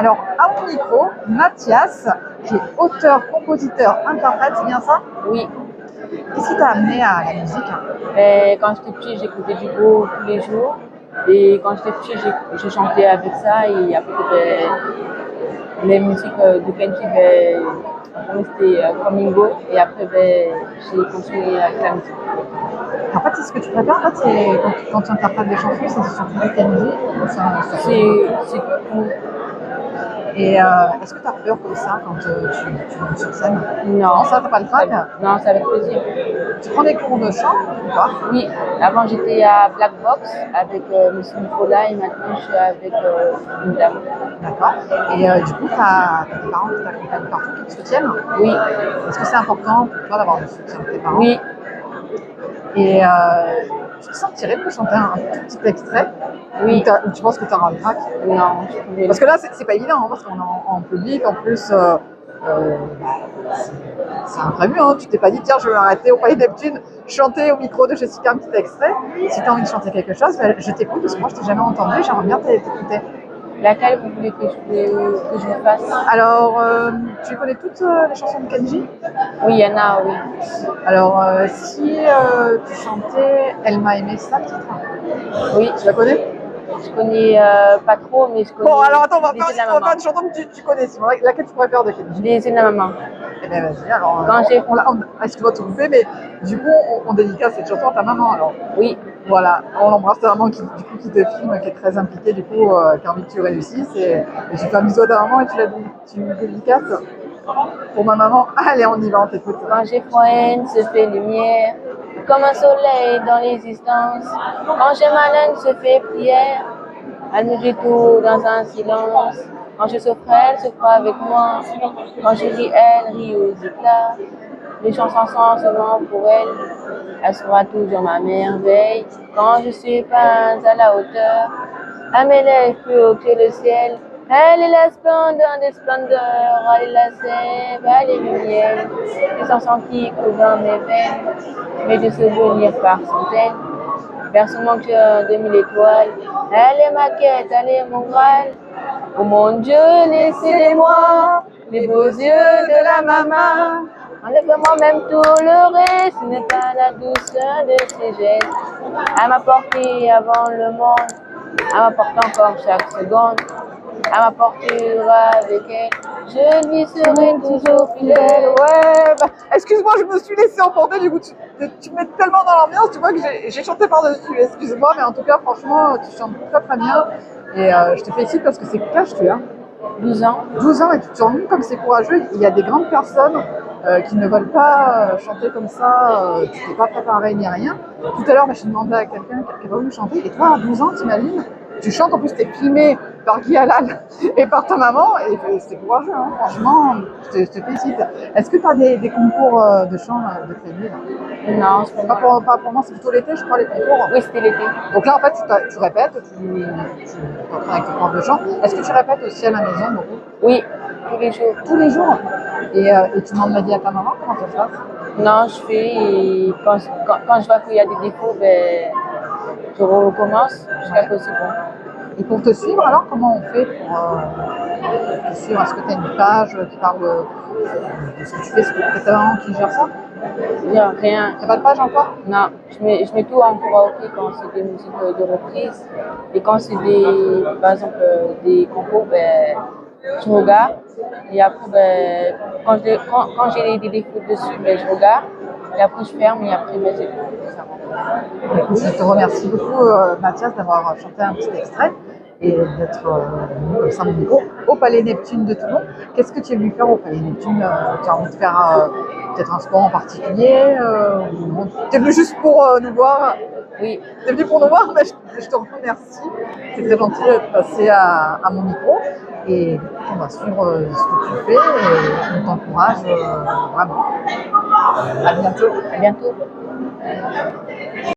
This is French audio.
Alors, à mon micro, Mathias, qui est auteur, compositeur, interprète, c'est bien ça? Oui, Qu'est-ce qui t'a amené à la musique? quand j'étais petit, j'écoutais du gros tous les jours. Et quand j'étais petit, j'ai chanté avec ça. Et après, les musiques de Kenji, c'était Flamingo. Et après, j'ai continué avec la musique. En fait, c'est ce que tu préfères, en fait, c'est quand tu interprètes des chansons, c'est surtout du Kenji. C'est tout. Et est-ce que tu as peur comme ça quand tu montes sur scène? Non. Non, ça, t'as pas le trac? Non, c'est avec plaisir. Tu prends des cours de chant ou pas? Oui, avant j'étais à Black Box avec M. Nicolas et maintenant je suis avec une dame. D'accord. Et du coup, tu as tes parents qui t'accompagnent partout, qui te soutiennent? Oui, Est-ce que c'est important pour toi d'avoir le soutien de tes parents? oui, Et tu te sentirais pour chanter un tout petit extrait oui. ou tu penses que tu auras le trac? Non, je pouvais. Parce que là, c'est pas évident, hein, parce qu'on est en public, en plus, c'est imprévu. Hein. Tu t'es pas dit, tiens, je vais m'arrêter au Palais Neptune, chanter au micro de Jessica un petit extrait. Si tu as envie de chanter quelque chose, je t'écoute, parce que moi, je t'ai jamais entendu, j'aimerais bien t'écouter. Laquelle vous voulez que je vous fasse? Alors, tu connais toutes les chansons de Kenji? Oui, il y en a, oui. Alors, si tu chantais Elle m'a aimé, c'est ça le titre? Oui, Tu la connais? je connais pas trop, mais je connais Bon, alors attends, on va les yeux de la faire maman. une chanson que tu connais, sinon laquelle tu préfères de Kenji? Les yeux de la maman. Eh bien, vas-y, alors, Quand j'ai. excuse-moi de te couper, mais du coup, on dédicace cette chanson à ta maman, alors. Oui, Voilà, on embrasse ta maman qui, du coup, qui te filme, qui est très impliquée, du coup, qui a envie que tu réussisses. Et tu fais un bisou à ta maman et tu dédicaces pour ma maman. Allez, on y va, on t'écoute. quand j'ai froid, se fait lumière, comme un soleil dans l'existence. Quand j'ai malin, se fait prière. Elle me dit tout dans un silence. Quand je souffre, elle souffre avec moi. Quand je ris, elle rit aux éclats. Les chansons sont souvent pour elle. Elle sera toujours ma merveille. Quand je suis pas à la hauteur, elle m'élève plus haut que le ciel. Elle est la splendeur des splendeurs. Elle est la sève, elle est le miel. Les chansons qui couvrent mes veines. Mais de souvenirs par centaines. Vers mon cœur de mille étoiles. Elle est ma quête, elle est mon Graal. Oh mon Dieu, laissez-moi les beaux yeux de la maman. Enlève-moi même tout le reste, ce n'est pas la douceur de ses gestes. Elle m'a porté avant le monde, elle m'apporte encore chaque seconde. Elle m'apportera avec elle, je lui serai toujours fidèle. Ouais, bah, excuse-moi, je me suis laissée emporter, du coup, tu me mets tellement dans l'ambiance, tu vois que j'ai chanté par-dessus. Excuse-moi, mais en tout cas, franchement, tu chantes très très bien. Et je te félicite parce que c'est quel âge tu as? 12 ans. 12 ans et tu te rends compte comme c'est courageux. Il y a des grandes personnes qui ne veulent pas chanter comme ça, tu t'es pas préparé ni rien. Tout à l'heure, je demandais à quelqu'un qui n'a pas voulu chanter, et toi, à 12 ans, t'imagines, tu chantes, en plus tu es filmé par Guy Halal et par ta maman, et c'est courageux, hein, franchement, je te félicite. Est-ce que tu as des concours de chant de prévu là? Non, c'est Pas pour moi, c'est plutôt l'été, je crois, les concours. Oui, c'était l'été. Donc là, en fait, tu répètes, tu es en train avec tes profs de chant. Est-ce que tu répètes aussi à la maison beaucoup? Oui, tous les jours. Tous les jours. Et tu demandes l'avis à ta maman, comment ça se passe? Non, je fais, et quand je vois qu'il y a des défauts, je recommence jusqu'à ce que c'est bon. Et pour te suivre, alors, comment on fait pour te suivre? Est-ce que tu as une page qui parle de ce que tu fais? C'est peut-être ta maman qui gère ça? Non, rien. T'as pas de page encore? Non, je mets tout en karaoké quand c'est des musiques de reprise. Et quand c'est des, par exemple, des compos, je regarde. Et après, quand j'ai des défauts dessus, je regarde. Et après, je ferme et après, c'est tout. Ça rentre. Écoute, je te remercie beaucoup, Mathias, d'avoir chanté un petit extrait et d'être venu comme ça au Palais Neptune de Toulon. Qu'est-ce que tu es venu faire au Palais Neptune? Tu as envie de faire peut-être un sport en particulier tu es venu juste pour nous voir? Oui, Tu es venu pour nous voir? Ben, je te remercie. C'est très gentil de passer à mon micro. Et on va suivre ce que tu fais et on t'encourage vraiment. À bientôt. à bientôt.